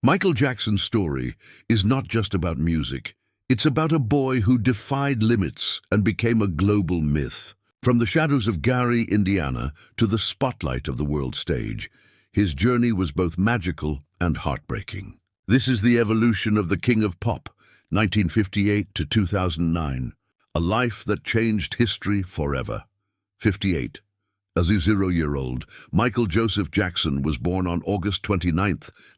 Michael Jackson's story is not just about music. It's about a boy who defied limits and became a global myth. From the shadows of Gary, Indiana, to the spotlight of the world stage, his journey was both magical and heartbreaking. This is the evolution of the King of Pop, 1958 to 2009, a life that changed history forever. 58. As a 0-year-old, Michael Joseph Jackson was born on August 29,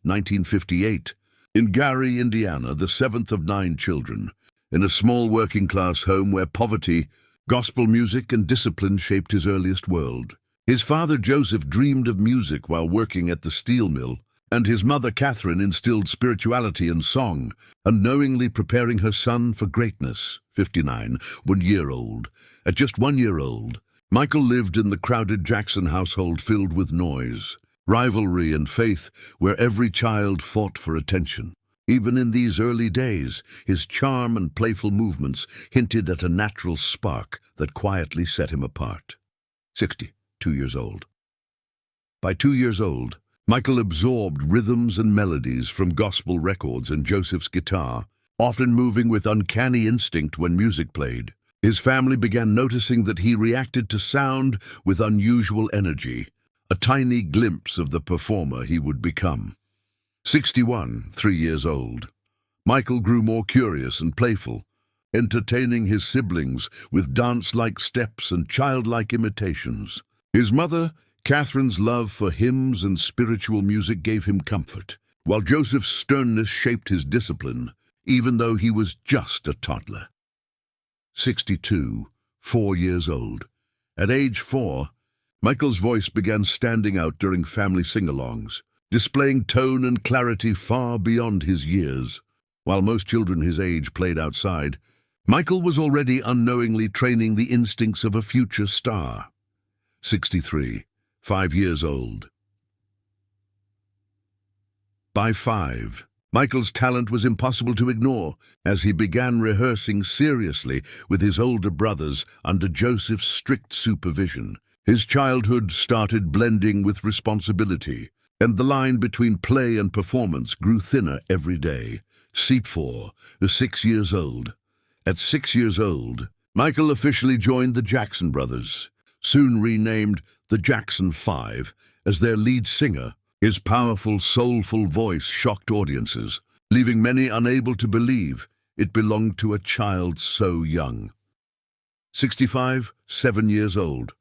1958, in Gary, Indiana, the seventh of 9 children, in a small working-class home where poverty, gospel music, and discipline shaped his earliest world. His father Joseph dreamed of music while working at the steel mill, and his mother Catherine instilled spirituality and song, unknowingly preparing her son for greatness. 59. 1 year old. At just 1 year old, Michael lived in the crowded Jackson household filled with noise, rivalry, and faith, where every child fought for attention. Even in these early days, his charm and playful movements hinted at a natural spark that quietly set him apart. 60. 2 years old. By 2 years old, Michael absorbed rhythms and melodies from gospel records and Joseph's guitar, often moving with uncanny instinct when music played. His family began noticing that he reacted to sound with unusual energy, a tiny glimpse of the performer he would become. 61, 3 years old. Michael grew more curious and playful, entertaining his siblings with dance-like steps and childlike imitations. His mother, Catherine's love for hymns and spiritual music gave him comfort, while Joseph's sternness shaped his discipline, even though he was just a toddler. 62, 4 years old. At age 4, Michael's voice began standing out during family sing-alongs, displaying tone and clarity far beyond his years. While most children his age played outside, Michael was already unknowingly training the instincts of a future star. 63, 5 years old. By 5, Michael's talent was impossible to ignore as he began rehearsing seriously with his older brothers under Joseph's strict supervision. His childhood started blending with responsibility, and the line between play and performance grew thinner every day. 4, 6 years old. At 6 years old, Michael officially joined the Jackson Brothers, soon renamed the Jackson 5, as their lead singer. His powerful, soulful voice shocked audiences, leaving many unable to believe it belonged to a child so young. 65, 7 years old.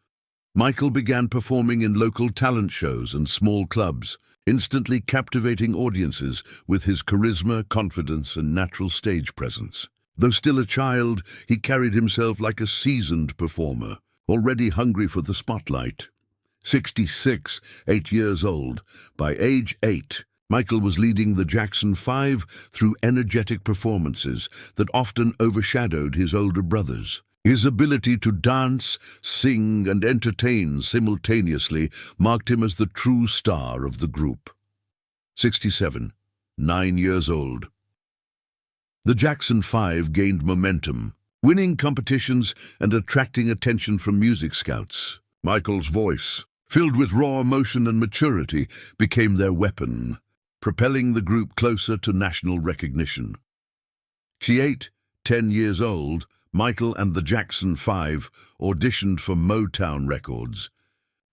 Michael began performing in local talent shows and small clubs, instantly captivating audiences with his charisma, confidence, and natural stage presence. Though still a child, he carried himself like a seasoned performer, already hungry for the spotlight. 66, 8 years old. By age 8, Michael was leading the Jackson 5 through energetic performances that often overshadowed his older brothers. His ability to dance, sing, and entertain simultaneously marked him as the true star of the group. 67, 9 years old. The Jackson 5 gained momentum, winning competitions and attracting attention from music scouts. Michael's voice, filled with raw emotion and maturity, became their weapon, propelling the group closer to national recognition. 68, 10 years old, Michael and the Jackson 5 auditioned for Motown Records,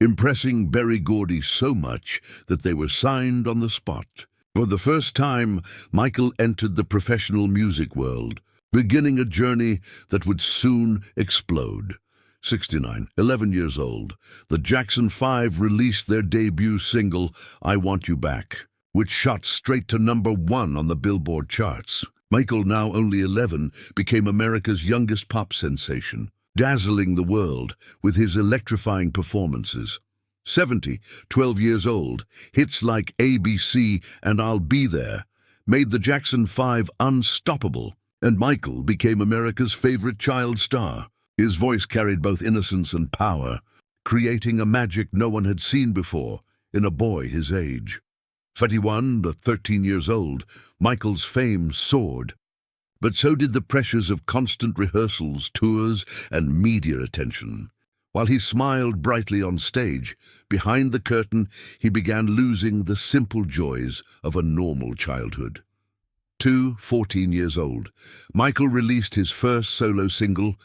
impressing Berry Gordy so much that they were signed on the spot. For the first time, Michael entered the professional music world, beginning a journey that would soon explode. 69, 11 years old, the Jackson 5 released their debut single, I Want You Back, which shot straight to #1 on the Billboard charts. Michael, now only 11, became America's youngest pop sensation, dazzling the world with his electrifying performances. 70, 12 years old, hits like ABC and I'll Be There made the Jackson 5 unstoppable, and Michael became America's favorite child star. His voice carried both innocence and power, creating a magic no one had seen before in a boy his age. 41, at 13 years old, Michael's fame soared. But so did the pressures of constant rehearsals, tours, and media attention. While he smiled brightly on stage, behind the curtain he began losing the simple joys of a normal childhood. 14 years old, Michael released his first solo single,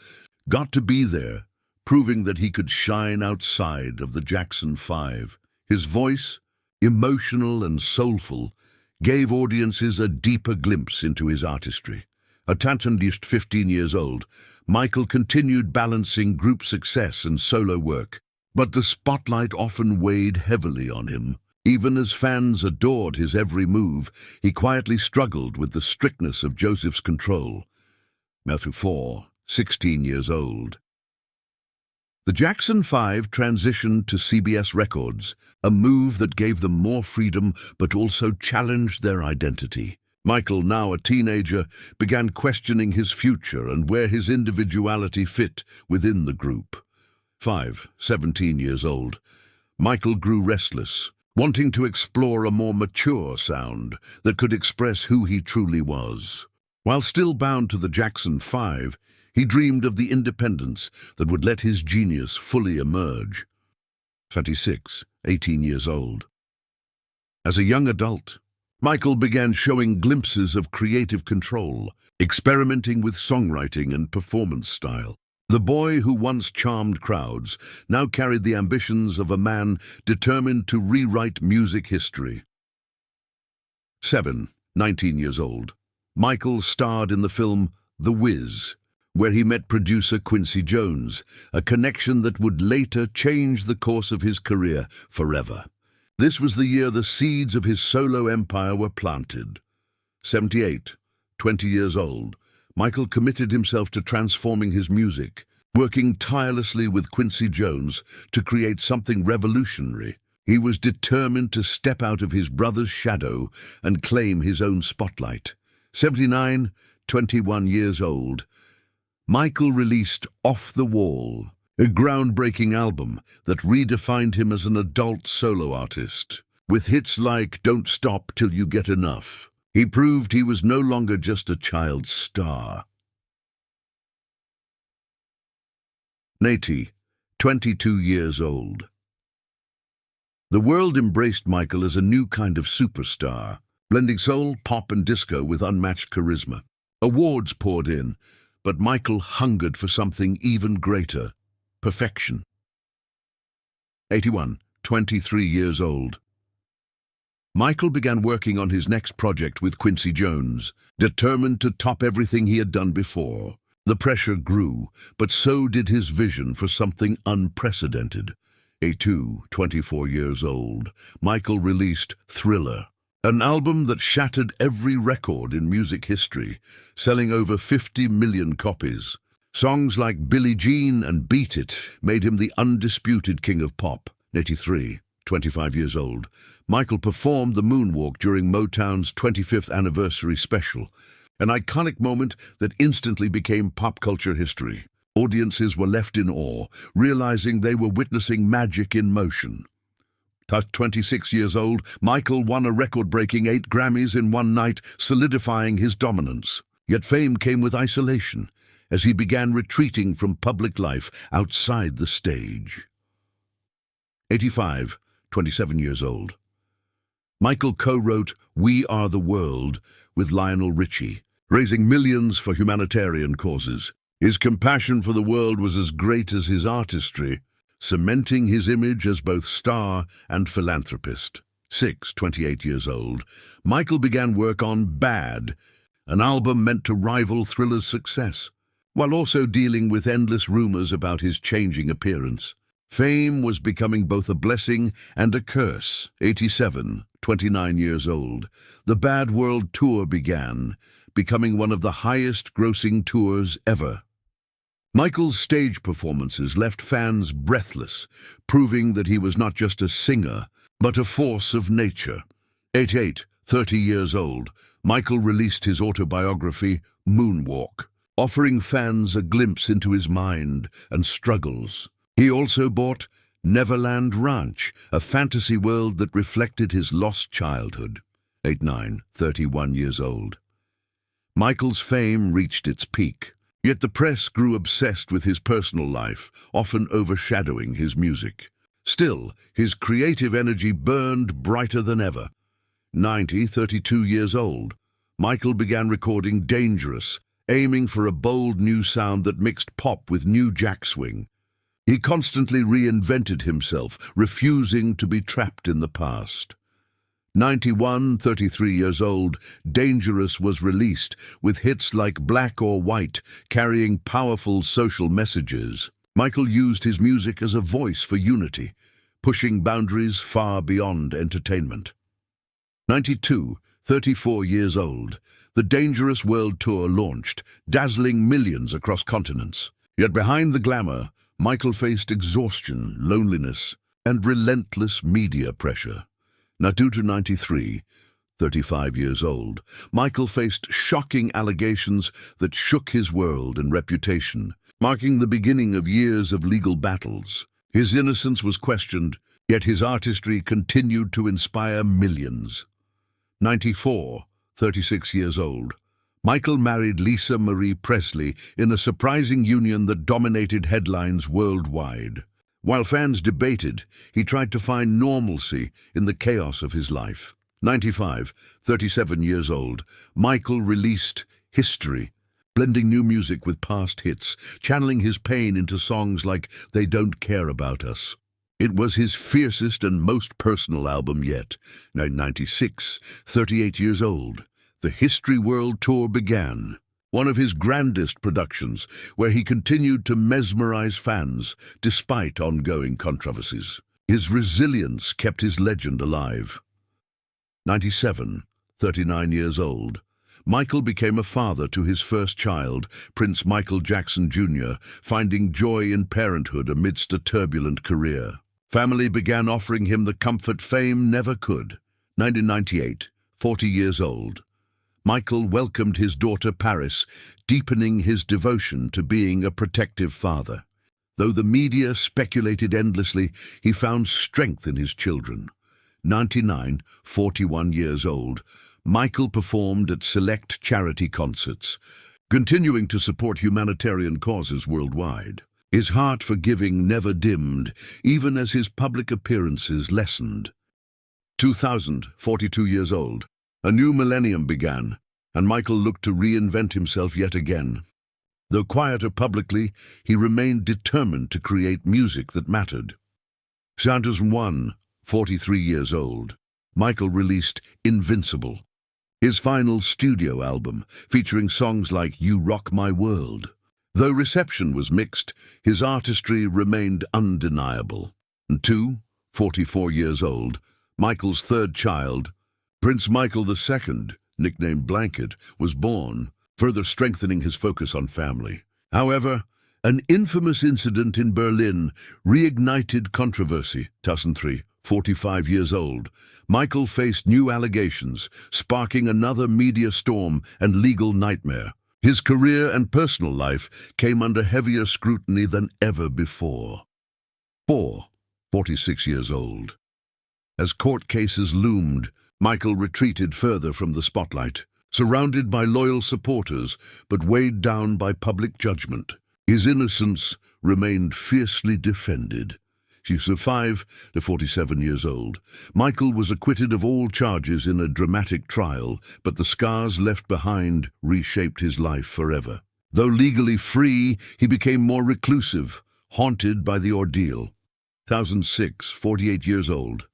Got to Be There, proving that he could shine outside of the Jackson 5. His voice, emotional and soulful, gave audiences a deeper glimpse into his artistry. At just 15 years old, Michael continued balancing group success and solo work, but the spotlight often weighed heavily on him. Even as fans adored his every move, he quietly struggled with the strictness of Joseph's control. 16 years old. The Jackson 5 transitioned to CBS Records, a move that gave them more freedom but also challenged their identity. Michael, now a teenager, began questioning his future and where his individuality fit within the group. 17 years old. Michael grew restless, wanting to explore a more mature sound that could express who he truly was. While still bound to the Jackson 5, he dreamed of the independence that would let his genius fully emerge. 18 years old. As a young adult, Michael began showing glimpses of creative control, experimenting with songwriting and performance style. The boy who once charmed crowds now carried the ambitions of a man determined to rewrite music history. 19 years old. Michael starred in the film The Wiz, where he met producer Quincy Jones, a connection that would later change the course of his career forever. This was the year the seeds of his solo empire were planted. 20 years old, Michael committed himself to transforming his music, working tirelessly with Quincy Jones to create something revolutionary. He was determined to step out of his brother's shadow and claim his own spotlight. 21 years old, Michael released Off the Wall, a groundbreaking album that redefined him as an adult solo artist. With hits like Don't Stop Till You Get Enough, he proved he was no longer just a child star. 22 years old. The world embraced Michael as a new kind of superstar, blending soul, pop and disco with unmatched charisma. Awards poured in, but Michael hungered for something even greater: perfection. 23 years old. Michael began working on his next project with Quincy Jones, determined to top everything he had done before. The pressure grew, but so did his vision for something unprecedented. 24 years old, Michael released Thriller, an album that shattered every record in music history, selling over 50 million copies. Songs like Billie Jean and Beat It made him the undisputed king of pop. 25 years old, Michael performed the moonwalk during Motown's 25th anniversary special, an iconic moment that instantly became pop culture history. Audiences were left in awe, realizing they were witnessing magic in motion. 26 years old, Michael won a record-breaking 8 Grammys in one night, solidifying his dominance. Yet fame came with isolation, as he began retreating from public life outside the stage. 27 years old. Michael co-wrote We Are the World with Lionel Richie, raising millions for humanitarian causes. His compassion for the world was as great as his artistry, cementing his image as both star and philanthropist. 28 years old, Michael began work on Bad, an album meant to rival Thriller's success, while also dealing with endless rumors about his changing appearance. Fame was becoming both a blessing and a curse. 29 years old, the Bad World Tour began, becoming one of the highest-grossing tours ever. Michael's stage performances left fans breathless, proving that he was not just a singer, but a force of nature. 30 years old, Michael released his autobiography, Moonwalk, offering fans a glimpse into his mind and struggles. He also bought Neverland Ranch, a fantasy world that reflected his lost childhood. 31 years old. Michael's fame reached its peak. Yet the press grew obsessed with his personal life, often overshadowing his music. Still, his creative energy burned brighter than ever. 32 years old, Michael began recording Dangerous, aiming for a bold new sound that mixed pop with new jack swing. He constantly reinvented himself, refusing to be trapped in the past. 33 years old, Dangerous was released, with hits like Black or White carrying powerful social messages. Michael used his music as a voice for unity, pushing boundaries far beyond entertainment. 34 years old, the Dangerous World Tour launched, dazzling millions across continents. Yet behind the glamour, Michael faced exhaustion, loneliness, and relentless media pressure. Due to 35 years old, Michael faced shocking allegations that shook his world and reputation, marking the beginning of years of legal battles. His innocence was questioned, yet his artistry continued to inspire millions. 36 years old, Michael married Lisa Marie Presley in a surprising union that dominated headlines worldwide. While fans debated, he tried to find normalcy in the chaos of his life. 37 years old, Michael released History, blending new music with past hits, channeling his pain into songs like They Don't Care About Us. It was his fiercest and most personal album yet. 38 years old, the History World Tour began. One of his grandest productions, where he continued to mesmerize fans despite ongoing controversies. His resilience kept his legend alive. 39 years old, Michael became a father to his first child, Prince Michael Jackson Jr., finding joy in parenthood amidst a turbulent career. Family began offering him the comfort fame never could. 1998, 40 years old, Michael welcomed his daughter Paris, deepening his devotion to being a protective father. Though the media speculated endlessly, he found strength in his children. 41 years old, Michael performed at select charity concerts, continuing to support humanitarian causes worldwide. His heart for giving never dimmed, even as his public appearances lessened. 42 years old, a new millennium began, and Michael looked to reinvent himself yet again. Though quieter publicly, he remained determined to create music that mattered. 43 years old, Michael released Invincible, his final studio album, featuring songs like You Rock My World. Though reception was mixed, his artistry remained undeniable. 44 years old, Michael's third child, Prince Michael II, nicknamed Blanket, was born, further strengthening his focus on family. However, an infamous incident in Berlin reignited controversy. 2003, 45 years old, Michael faced new allegations, sparking another media storm and legal nightmare. His career and personal life came under heavier scrutiny than ever before. 46 years old. As court cases loomed, Michael retreated further from the spotlight, surrounded by loyal supporters but weighed down by public judgment. His innocence remained fiercely defended. 47 years old, Michael was acquitted of all charges in a dramatic trial, but the scars left behind reshaped his life forever. Though legally free, he became more reclusive, haunted by the ordeal. 48 years old,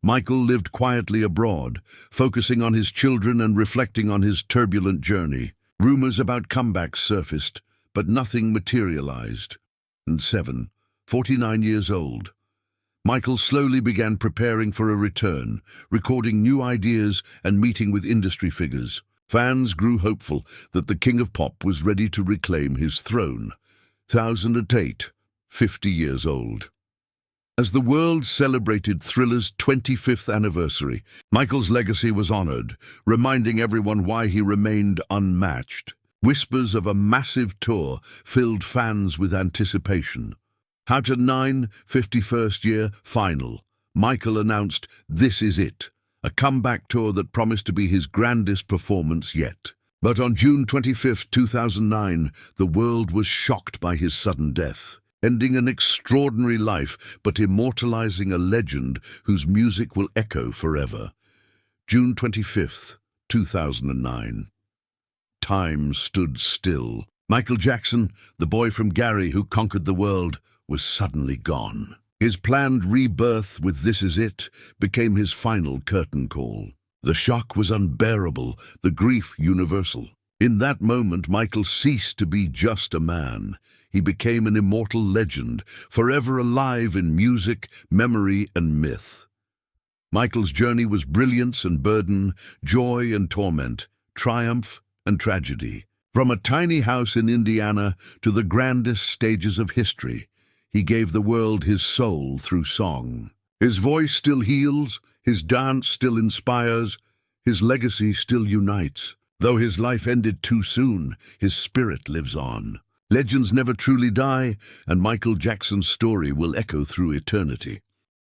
Michael lived quietly abroad, focusing on his children and reflecting on his turbulent journey. Rumors about comebacks surfaced, but nothing materialized. 49 years old, Michael slowly began preparing for a return, recording new ideas and meeting with industry figures. Fans grew hopeful that the King of Pop was ready to reclaim his throne. 2008, 50 years old. As the world celebrated Thriller's 25th anniversary, Michael's legacy was honored, reminding everyone why he remained unmatched. Whispers of a massive tour filled fans with anticipation. At a 51st year final, Michael announced This Is It, a comeback tour that promised to be his grandest performance yet. But on June 25, 2009, the world was shocked by his sudden death, ending an extraordinary life but immortalizing a legend whose music will echo forever. June 25th, 2009. Time stood still. Michael Jackson, the boy from Gary who conquered the world, was suddenly gone. His planned rebirth with This Is It became his final curtain call. The shock was unbearable, the grief universal. In that moment, Michael ceased to be just a man. He became an immortal legend, forever alive in music, memory, and myth. Michael's journey was brilliance and burden, joy and torment, triumph and tragedy. From a tiny house in Indiana to the grandest stages of history, he gave the world his soul through song. His voice still heals, his dance still inspires, his legacy still unites. Though his life ended too soon, his spirit lives on. Legends never truly die, and Michael Jackson's story will echo through eternity.